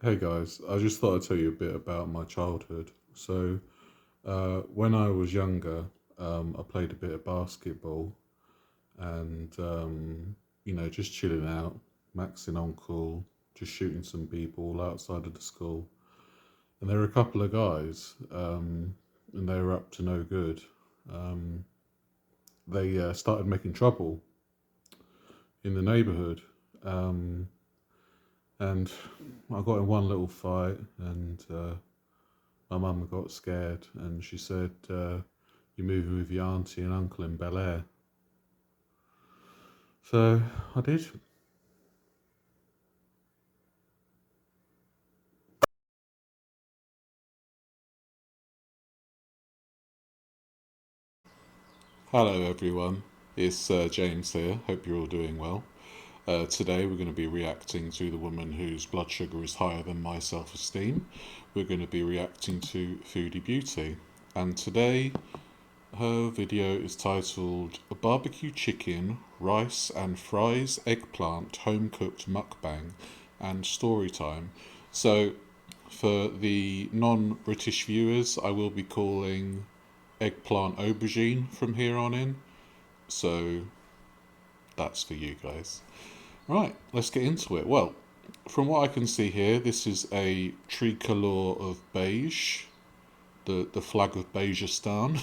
Hey guys, I just thought I'd tell you a bit about my childhood. When I was younger, I played a bit of basketball and, just chilling out, maxing on cool, just shooting some people outside of the school. And there were a couple of guys, and they were up to no good. Um, they started making trouble in the neighborhood. Um, and I got in one little fight, and my mum got scared and she said, "You're moving with your auntie and uncle in Bel Air." So I did. Hello, everyone. It's James here. Hope you're all doing well. Today, we're going to be reacting to the woman whose blood sugar is higher than my self esteem. We're going to be reacting to Foodie Beauty. And today, her video is titled "A Barbecue Chicken, Rice and Fries Eggplant Home Cooked Mukbang and Storytime." So, for the non British viewers, I will be calling eggplant aubergine from here on in. So, that's for you guys. Right, let's get into it. Well, from what I can see here, this is a tricolour of beige, the flag of Beigistan.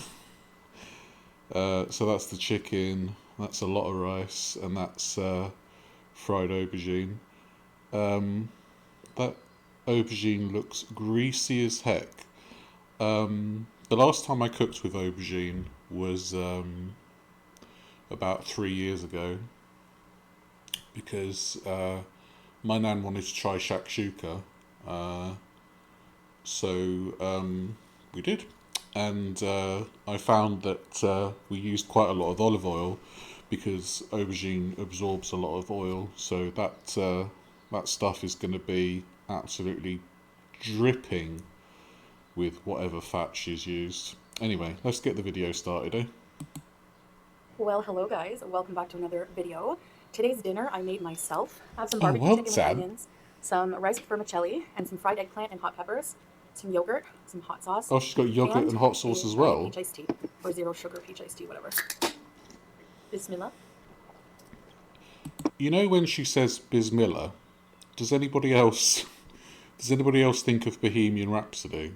So that's the chicken, that's a lot of rice, and that's fried aubergine. Um, that aubergine looks greasy as heck. The last time I cooked with aubergine was about 3 years ago because my nan wanted to try shakshuka, uh, so we did. And I found that we used quite a lot of olive oil because aubergine absorbs a lot of oil, so that stuff is going to be absolutely dripping with whatever fat she's used. Anyway, let's get the video started, eh? Well, hello guys, welcome back to another video. Today's dinner I made myself. I have some Oh, barbecue well chicken with done. onions, some rice with vermicelli, and some fried eggplant and hot peppers, some yogurt, some hot sauce, Oh, she's got yogurt and and hot sauce a as Thai well. peach iced tea, or zero sugar peach iced tea, whatever. Bismillah. You know when she says Bismillah, does anybody else does anybody else think of Bohemian Rhapsody?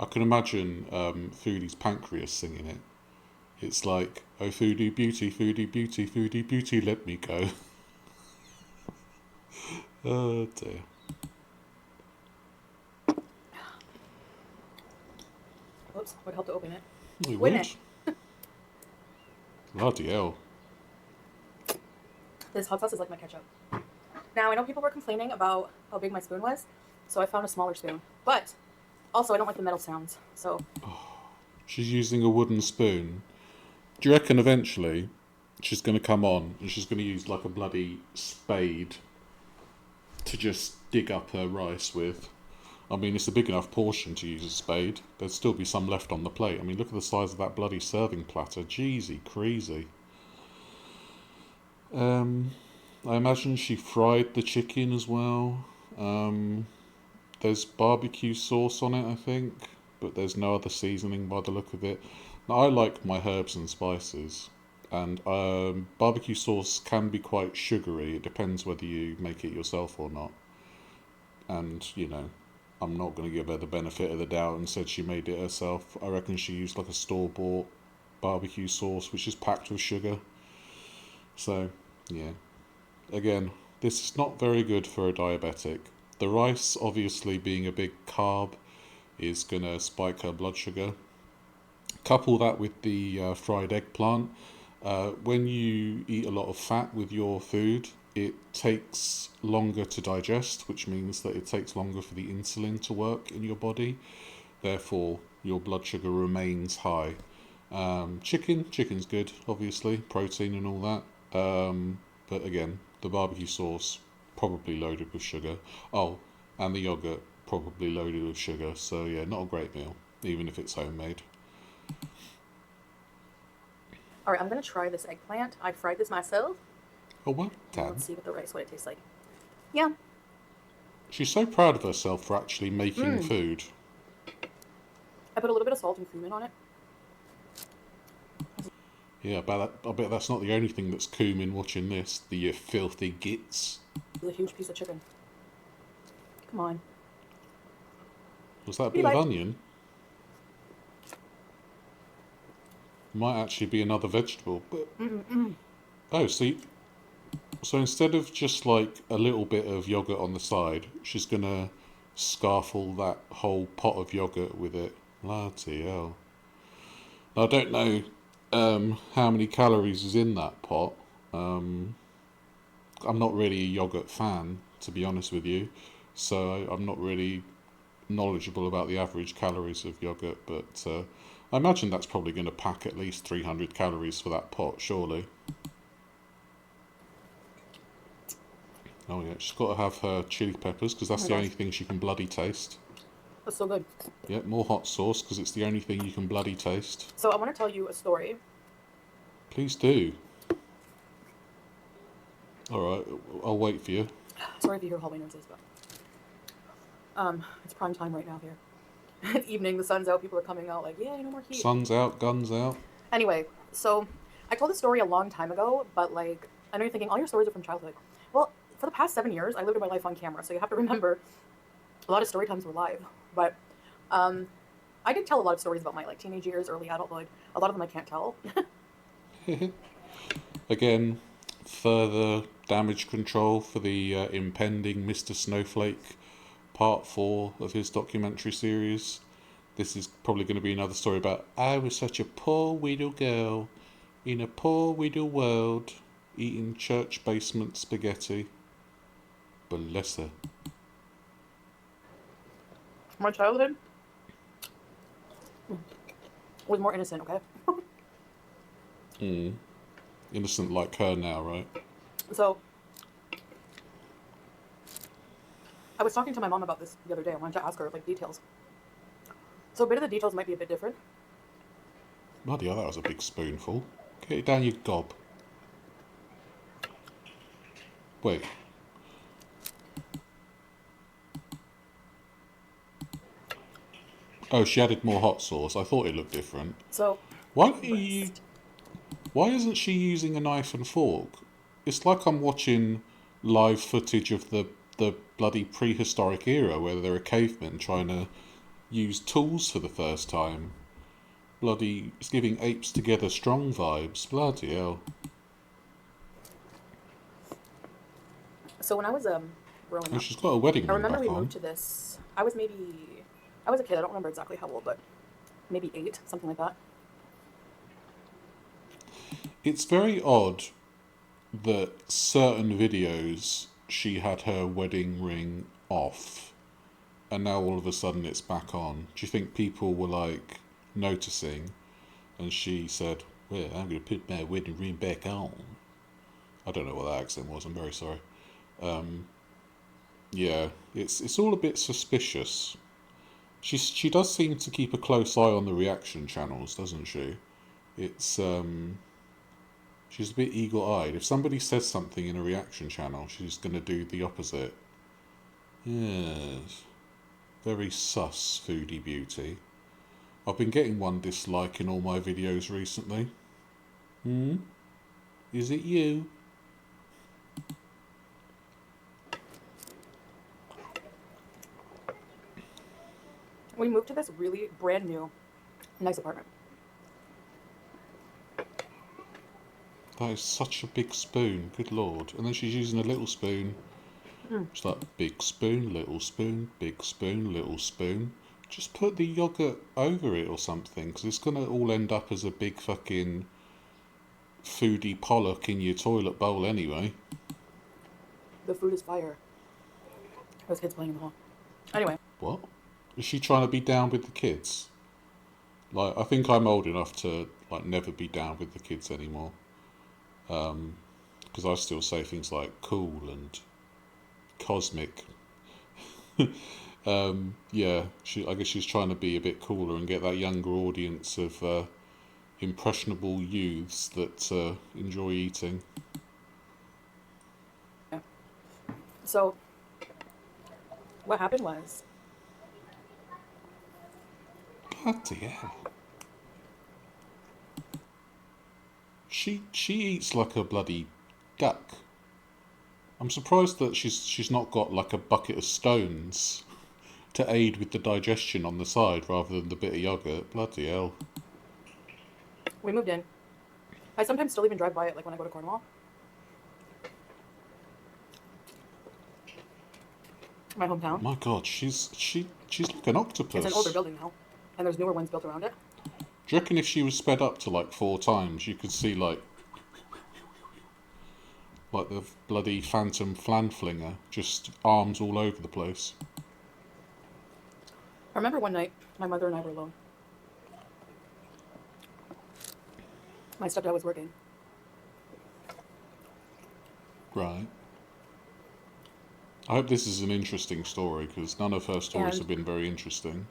I can imagine Foodie's pancreas singing it. It's like, "Oh, foodie beauty, foodie beauty, foodie beauty, let me go." Oh dear. Oops, would help to open it. We Wait a would. minute. Bloody hell. This hot sauce is like my ketchup. Now, I know people were complaining about how big my spoon was, so I found a smaller spoon. But also, I don't like the metal sounds, so She's using a wooden spoon. Do you reckon eventually she's going to come on and she's going to use like a bloody spade to just dig up her rice with? I mean, it's a big enough portion to use a spade. There'd still be some left on the plate. I mean, look at the size of that bloody serving platter. Jeezy, crazy. Um, I imagine she fried the chicken as well. Um, there's barbecue sauce on it, I think, but there's no other seasoning by the look of it. Now, I like my herbs and spices, and barbecue sauce can be quite sugary. It depends whether you make it yourself or not. And, I'm not going to give her the benefit of the doubt and said she made it herself. I reckon she used like a store bought barbecue sauce, which is packed with sugar. So, yeah. Again, this is not very good for a diabetic. The rice, obviously being a big carb, is going to spike her blood sugar. Couple that with the fried eggplant. When you eat a lot of fat with your food, it takes longer to digest, which means that it takes longer for the insulin to work in your body. Therefore, your blood sugar remains high. Chicken's good, obviously, protein and all that. But again, the barbecue sauce, probably loaded with sugar. Oh, and the yogurt, probably loaded with sugar. So, yeah, not a great meal, even if it's homemade. all right, I'm gonna try this eggplant. I fried this myself. Oh, well Now let's done. see what it tastes like. Yeah, She's so proud of herself for actually making food. I put a little bit of salt and cumin on it. Yeah, I bet that's not the only thing that's cumin watching this. The filthy gits. It's a huge piece of chicken. Come on. Was that a bit of onion? Might actually be another vegetable, but oh, see, so instead of just like a little bit of yogurt on the side, she's gonna scarfle that whole pot of yogurt with it. Bloody hell! I don't know how many calories is in that pot. I'm not really a yogurt fan, to be honest with you, so I'm not really knowledgeable about the average calories of yogurt, but I imagine that's probably going to pack at least 300 calories for that pot, surely. Oh yeah, she's got to have her chili peppers because that's the only thing she can bloody taste. That's so good. Yeah, more hot sauce because it's the only thing you can bloody taste. So I want to tell you a story. Please do. Alright, I'll wait for you. Sorry if you hear hallway noises, but it's prime time right now here. It's evening, the sun's out, people are coming out like, yeah, no more heat. Sun's out, guns out. Anyway, so I told this story a long time ago, but like, I know you're thinking all your stories are from childhood. Well, for the past 7 years, I lived my life on camera, so you have to remember a lot of story times were live. But I did tell a lot of stories about my like teenage years, early adulthood. A lot of them I can't tell. Again, further damage control for the impending Mr. Snowflake part 4 of his documentary series. This is probably going to be another story about I was such a poor widow girl in a poor widow world eating church basement spaghetti. Bless her. My childhood was more innocent, okay? Innocent like her now, right? So, I was talking to my mom about this the other day. I wanted to ask her, like, details. So a bit of the details might be a bit different. Bloody hell, that was a big spoonful. Get it down your gob. Wait. Oh, she added more hot sauce. I thought it looked different. So, Why isn't she using a knife and fork? It's like I'm watching live footage of the bloody prehistoric era where there are cavemen trying to use tools for the first time. Bloody, it's giving apes together strong vibes. Bloody hell. So when I was growing up, She's got a wedding ring I remember back we on. moved to this. I was a kid. I don't remember exactly how old, but maybe 8, something like that. It's very odd that certain videos she had her wedding ring off and now all of a sudden it's back on. Do you think people were like noticing and she said, well, I'm going to put my wedding ring back on? I don't know what that accent was, I'm very sorry. Yeah, it's all a bit suspicious. She does seem to keep a close eye on the reaction channels, doesn't she? It's she's a bit eagle-eyed. If somebody says something in a reaction channel, she's going to do the opposite. Yes. Very sus, Foodie Beauty. I've been getting one dislike in all my videos recently. Is it you? We moved to this really brand new, nice apartment. That is such a big spoon, good lord. And then she's using a little spoon. It's like big spoon, little spoon, big spoon, little spoon. Just put the yogurt over it or something, because it's going to all end up as a big fucking Foodie Pollock in your toilet bowl anyway. The food is fire. There's kids playing in the hall. Anyway. What? Is she trying to be down with the kids? Like, I think I'm old enough to like never be down with the kids anymore. Because I still say things like cool and cosmic. Yeah, I guess she's trying to be a bit cooler and get that younger audience of impressionable youths that enjoy eating. So, what happened was, Bloody hell. She eats like a bloody duck. I'm surprised that she's not got like a bucket of stones to aid with the digestion on the side rather than the bit of yogurt. Bloody hell. we moved in. I sometimes still even drive by it, like when I go to Cornwall. My hometown. My God, she's like an It's an older octopus. building now, and there's newer ones built around it. Do you reckon if she was sped up to like 4 times, you could see like the bloody phantom flan flinger, just arms all over the place? I remember one night, my mother and I were alone. My stepdad was working. Right. I hope this is an interesting story because none of her stories And have been very interesting.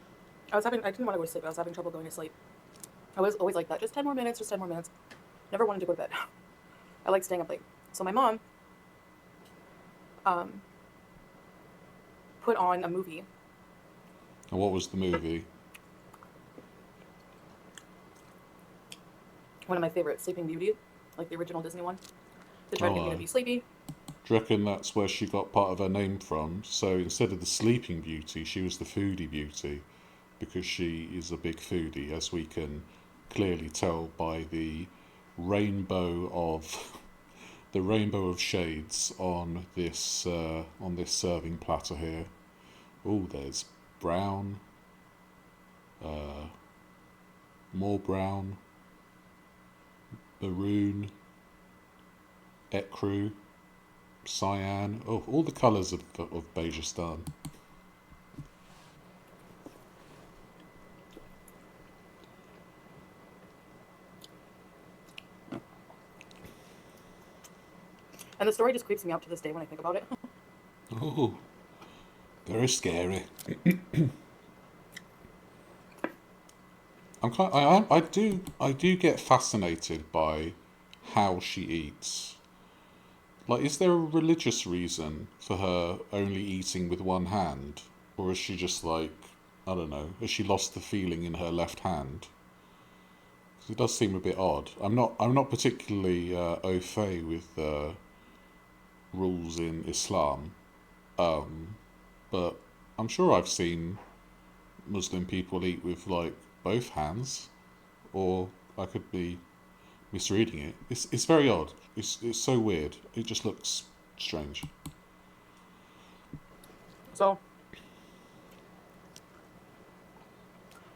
I didn't want to go to sleep. I was having trouble going to sleep. I was always like that. Just 10 more minutes, just 10 more minutes. Never wanted to go to bed. I like staying up late. So my mom um, put on a movie. And what was the movie? One of my favorites, Sleeping Beauty, like the original Disney one. To try to Oh, get me to be sleepy. do you reckon that's where she got part of her name from? So instead of the Sleeping Beauty, she was the Foodie Beauty because she is a big foodie, as we can clearly tell by the rainbow of the rainbow of shades on this serving platter here. Oh, there's brown, more brown, maroon, ecru, cyan. Oh, all the colours of Beigistan. And the story just creeps me out to this day when I think about it. Oh, very scary. I do get fascinated by how she eats. Like, is there a religious reason for her only eating with one hand? Or is she just like, I don't know, has she lost the feeling in her left hand? 'Cause it does seem a bit odd. I'm not particularly au fait with rules in Islam, but I'm sure I've seen Muslim people eat with like both hands, or I could be misreading it. It's very odd. It's so weird. It just looks strange. So,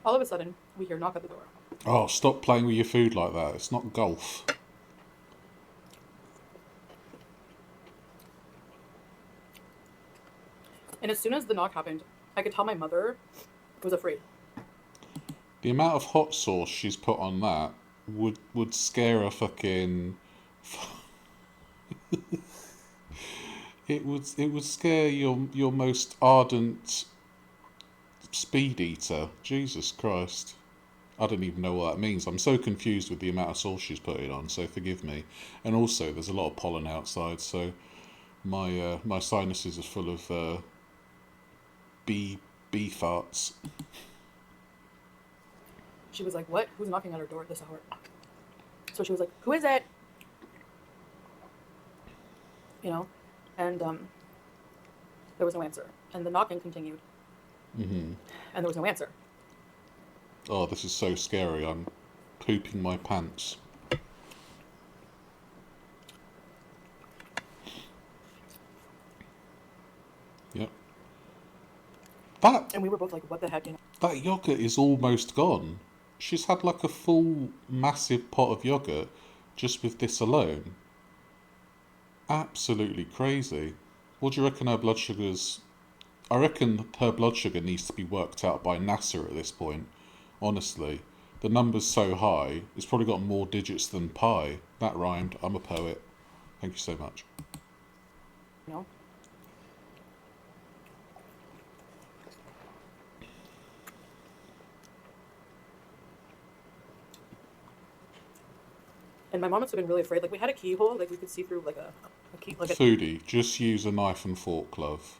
all of a sudden, we hear knock at the door. Oh, stop playing with your food like that. It's not golf. And as soon as the knock happened, I could tell my mother was afraid. The amount of hot sauce she's put on that would scare a fucking. It would scare your most ardent speed eater. Jesus Christ. I don't even know what that means. I'm so confused with the amount of sauce she's putting on, so forgive me. And also, there's a lot of pollen outside, so my sinuses are full of bee farts. She was like, "What? Who's knocking at her door at this hour?" So she was like, "Who is it?" You know, and there was no answer. And the knocking continued, Hmm. and there was no answer. Oh, this is so scary. I'm pooping my pants. Yep. That And we were both like, "What the heck?" You know. that yogurt is almost gone. She's had like a full massive pot of yogurt just with this alone. Absolutely crazy. What do you reckon her blood sugar's? I reckon her blood sugar needs to be worked out by NASA at this point. Honestly, the number's so high, it's probably got more digits than pi. That rhymed. I'm a poet. Thank you so much. You know. And my mom must have been really afraid. Like we had a keyhole, like we could see through like a key, like a. Foodie, just use a knife and fork, love.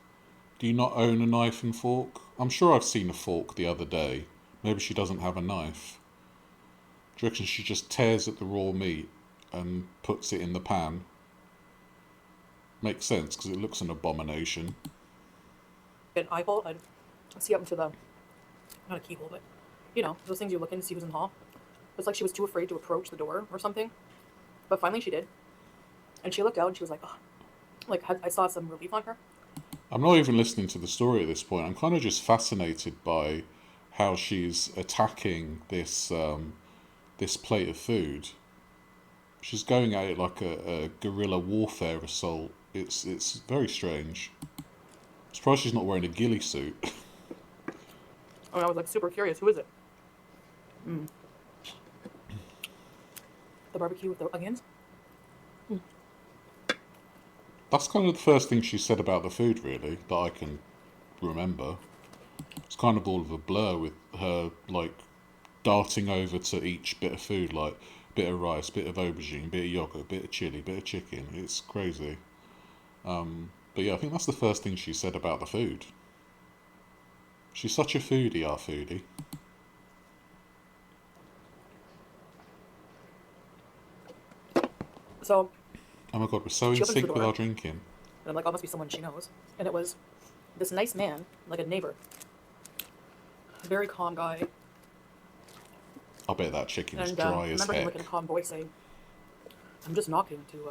Do you not own a knife and fork? I'm sure I've seen a fork the other day. Maybe she doesn't have a knife. Do you reckon she just tears at the raw meat and puts it in the pan? Makes sense, because it looks an abomination. An eye hole, I'd see up into the, not a keyhole, but, you know, those things you look in to see who's in the hall. It's like she was too afraid to approach the door or something. But finally she did. And she looked out and she was like, oh, like I saw some relief on her. I'm not even listening to the story at this point. I'm kind of just fascinated by how she's attacking this plate of food. She's going at it like a guerrilla warfare assault. It's very strange. I'm surprised she's not wearing a ghillie suit. And I was like super curious, who is it? Mm. The barbecue with the onions? That's kind of the first thing she said about the food, really, that I can remember. It's kind of all of a blur with her, like, darting over to each bit of food, like, bit of rice, bit of aubergine, bit of yogurt, bit of chili, bit of chicken. It's crazy. But yeah, I think that's the first thing she said about the food. She's such a foodie, our foodie. So Oh my god, we're so in she opens the sync with door, our drinking. and I'm like, oh, must be someone she knows. And it was this nice man, like a neighbor. A very calm guy. I bet that chicken's And I dry as remember him heck. like in a calm voice saying, I'm just knocking to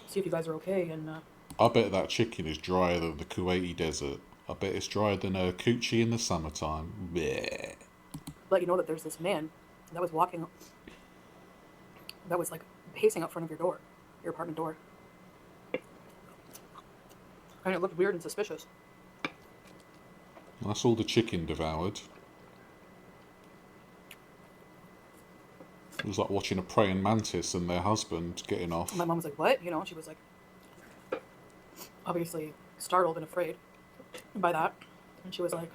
see if you guys are okay. And I bet that chicken is drier than the Kuwaiti desert. I bet it's drier than a coochie in the summertime. Bleh. let you know that there's this man that was walking, that was like pacing up front of your door, your apartment door. And it looked weird and suspicious. That's all the chicken devoured. It was like watching a praying mantis and their husband getting off. My mom was like, what? You know, she was like, obviously startled and afraid by that. And she was like,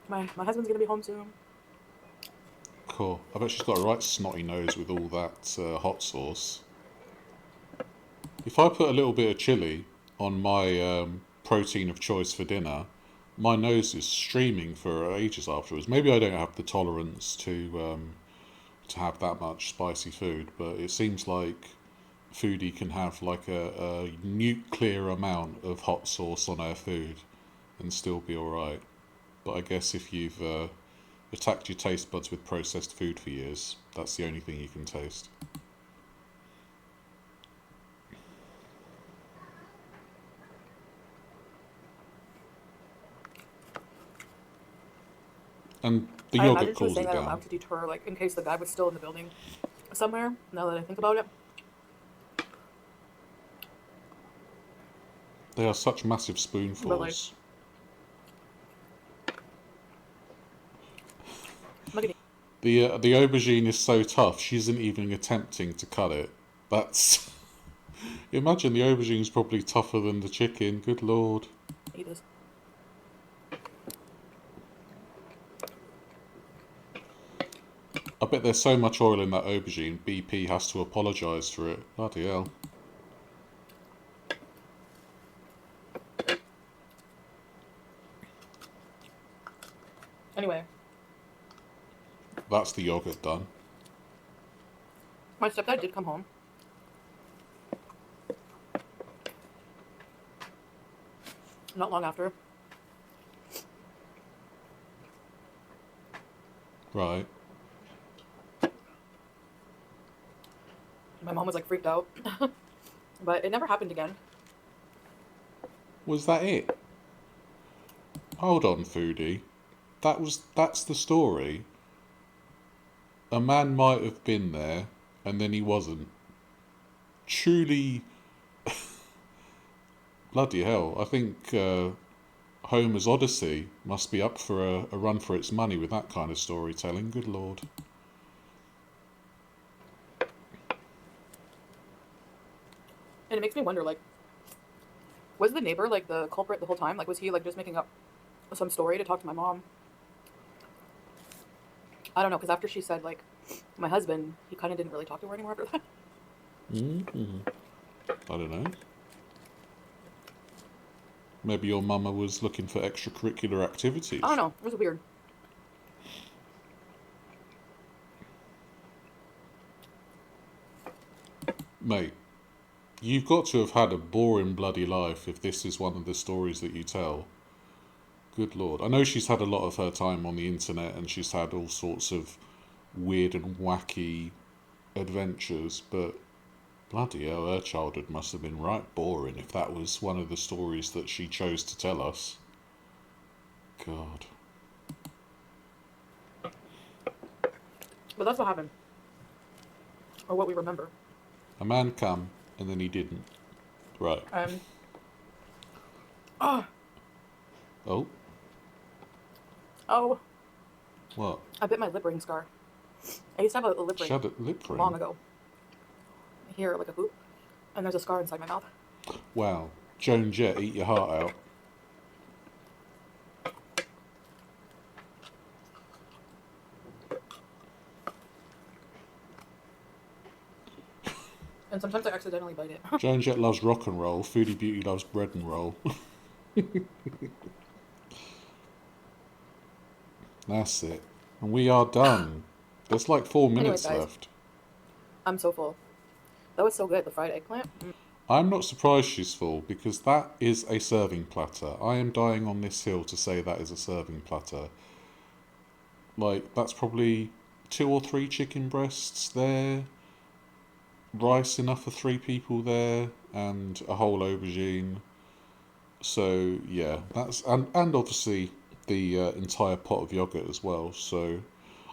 my husband's going to be home soon. Cool. I bet she's got a right snotty nose with all that hot sauce. If I put a little bit of chili on my protein of choice for dinner, my nose is streaming for ages afterwards. Maybe I don't have the tolerance to have that much spicy food, but it seems like Foodie can have like a nuclear amount of hot sauce on her food and still be alright. But I guess if you've attacked your taste buds with processed food for years, that's the only thing you can taste. And the I yogurt imagine she was cools saying it that out loud down. to deter, like, in case the guy was still in the building somewhere, now that I think about it. They are such massive But, like, spoonfuls. look at The aubergine is so tough, she isn't even attempting to cut it. That's... Imagine the aubergine's probably tougher than the chicken, good lord. eat this. I bet there's so much oil in that aubergine, BP has to apologise for it. Bloody hell. Anyway, That's the yogurt done. my stepdad did come home. Not long after. Right. My mom was like freaked out. But it never happened again. Was that it? Hold on, Foodie. That's the story. A man might have been there, and then he wasn't. Truly, bloody hell! I think Homer's Odyssey must be up for a run for its money with that kind of storytelling. Good lord. And it makes me wonder, like, was the neighbor like the culprit the whole time? Like, was he like just making up some story to talk to my mom? I don't know, because after she said like my husband, he kind of didn't really talk to her anymore after that. Mm-hmm. I don't know. Maybe your mama was looking for extracurricular activities. I don't know. It was weird. Mate, you've got to have had a boring bloody life if this is one of the stories that you tell. Good lord. I know she's had a lot of her time on the internet and she's had all sorts of weird and wacky adventures, but bloody hell, her childhood must have been right boring if that was one of the stories that she chose to tell us. God. But that's what happened. Or what we remember. A man come and then he didn't. Right. Oh, Oh, oh, what? I bit my lip ring scar. I used to have a lip ring She had a lip ring. long ago. Here, like a hoop. And there's a scar inside my mouth. Wow. Joan Jett, eat your heart out. And sometimes I accidentally bite it. Joan Jett loves rock and roll. Foodie Beauty loves bread and roll. That's it. And we are done. There's like 4 minutes Anyways, guys. left. I'm so full. That was so good, the fried eggplant. I'm not surprised she's full because that is a serving platter. I am dying on this hill to say that is a serving platter. Like, that's probably 2 or 3 chicken breasts there, rice enough for 3 people there, and a whole aubergine. So yeah, that's and obviously the entire pot of yogurt as well. So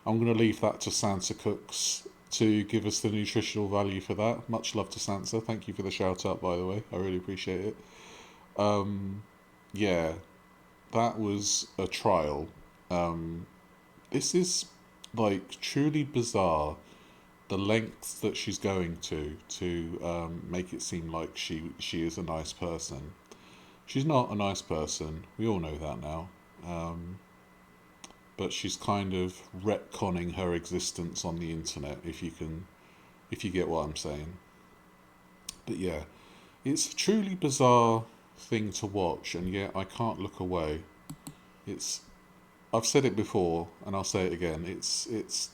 I'm going to leave that to Sansa Cooks to give us the nutritional value for that. Much love to Sansa. Thank you for the shout out, by the way. I really appreciate it. Yeah, that was a trial. This is like truly bizarre. The lengths that she's going to make it seem like she is a nice person. She's not a nice person. We all know that now. But she's kind of retconning her existence on the internet, if you get what I'm saying. But yeah, it's a truly bizarre thing to watch, and yet I can't look away. It's I've said it before, and I'll say it again. It's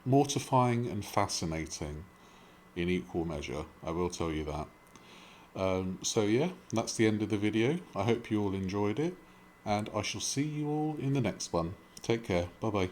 mortifying and fascinating in equal measure. I will tell you that. So yeah, that's the end of the video. I hope you all enjoyed it, and I shall see you all in the next one. Take care. Bye bye.